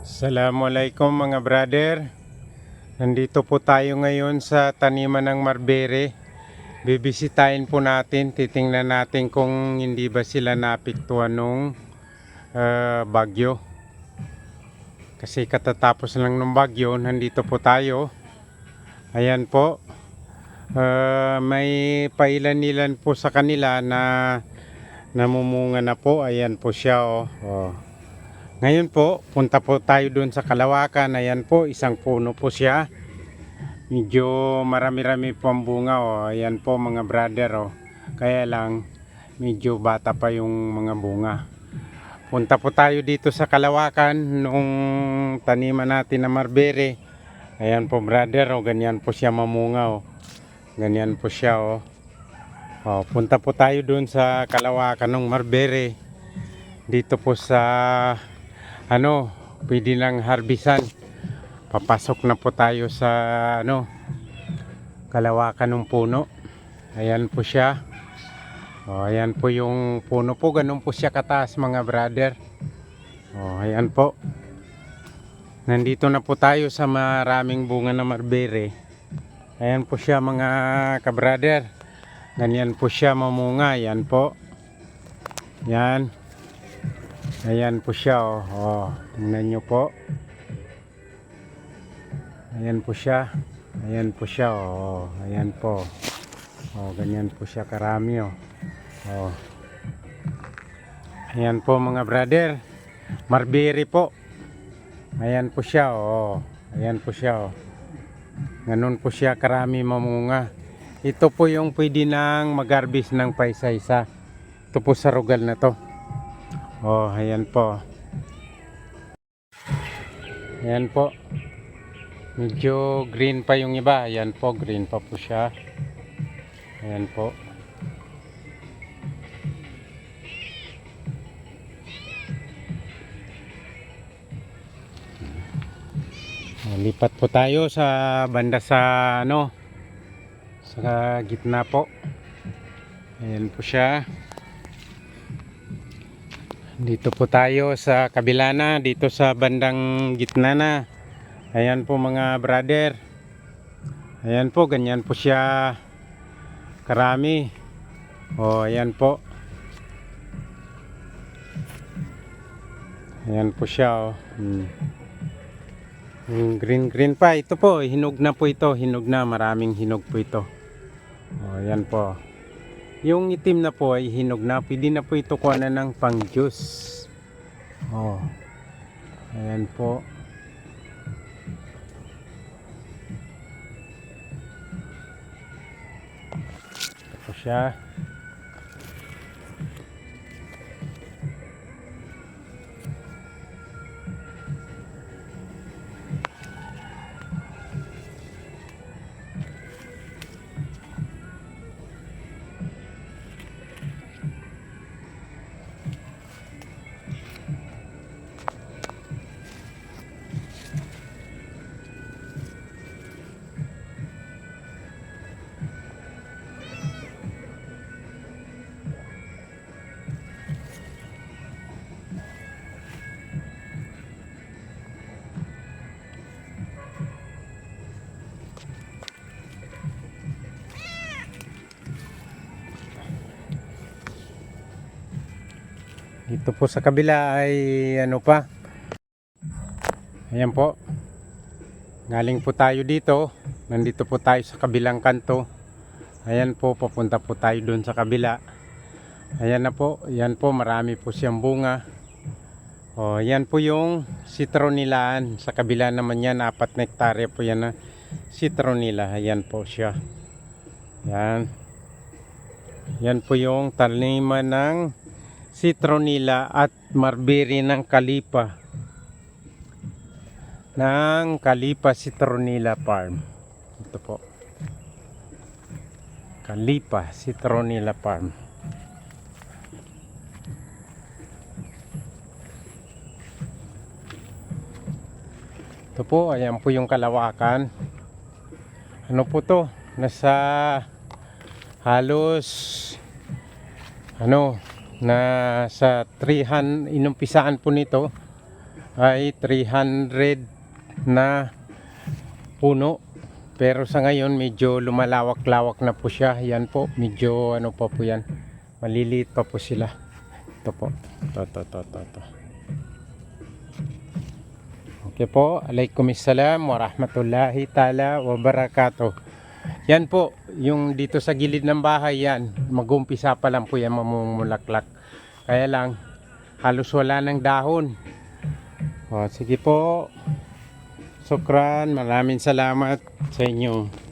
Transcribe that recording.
Assalamualaikum mga brother. Nandito po tayo ngayon sa taniman ng Marberry. Bibisitahin po natin, titingnan natin kung hindi ba sila naapektuhan nung bagyo. Kasi katatapos lang ng bagyo, nandito po tayo. Ayan po. May pailan-ilan po sa kanila na namumunga na po. Ayan po siya oh. Ngayon po, punta po tayo doon sa Kalawakan. Ayan po, isang puno po siya. Medyo marami-rami po ang bunga oh. Ayan po mga brother oh. Kaya lang medyo bata pa yung mga bunga. Punta po tayo dito sa Kalawakan nung taniman natin na Marberry. Ayan po brother oh, ganyan po siya mamunga oh. Ganyan po siya oh. Punta po tayo doon sa Kalawakan ng Marberry. Dito po sa pwede nang harbisan. Papasok na po tayo sa Kalawakan ng puno. Ayan po siya. Ayan po yung puno po, ganun po siya kataas mga brother. Ayan po. Nandito na po tayo sa maraming bunga na Marberry. Ayan po siya mga kabrader. Ganyan po siya mamunga. Ayan po. Yan. Ayan po siya oh. Tingnan nyo po. Ayan po siya. Ayan po siya oh. Ayan po. Ganyan po siya karami oh. Ayan po mga brother. Marberry po. Ayan po siya oh. Ayan po siya oh. Ganun po siya karami mamunga. Ito po yung pwede nang mag-harvest ng paisa-isa. Ito po sa rugal na to. Ayan po. Ayan po. Medyo green pa yung iba. Ayan po, green pa po siya. Ayan po. Lipat po tayo sa banda sa sa gitna po. Ayan po siya. Dito po tayo sa kabila na, dito sa bandang gitna na. Ayan po mga brother. Ayan po, ganyan po siya karami. Ayan po. Ayan po siya green pa. Ito po, hinog na po ito. Hinog na, maraming hinog po ito. Ayan po. Yung itim na po ay hinog na. Pwede na po ito kuha na ng pang juice. Ayan po. Ito siya. Dito po sa kabila ay pa. Ayan po. Galing po tayo dito. Nandito po tayo sa kabilang kanto. Ayan po, papunta po tayo doon sa kabila. Ayan na po. Ayan po, marami po siyang bunga. Ayan po yung citronilaan. Sa kabila naman yan, 4 na hektarya po yan na citronila. Ayan po siya. Ayan. Yan po yung taniman ng citronila at Marberry ng Kalipa. Ng Kalipa Citronila Farm. Ito po. Kalipa Citronila Farm. Ito po, ayan po yung Kalawakan. Ano po to? Nasa halos na sa 300 inumpisaan po nito ay 300 na puno. Pero sa ngayon medyo lumalawak-lawak na po siya. Yan po, medyo ano pa po yan. Maliliit pa po sila. Ito po. Ito. Okay po. Alaikumussalam warahmatullahi ta'ala wabarakatuh. Yan po, yung dito sa gilid ng bahay yan. Mag-umpisa pa lang po yan mamumulaklak. Kaya lang, halos wala ng dahon. O, sige po. Sukran, maraming salamat sa inyo.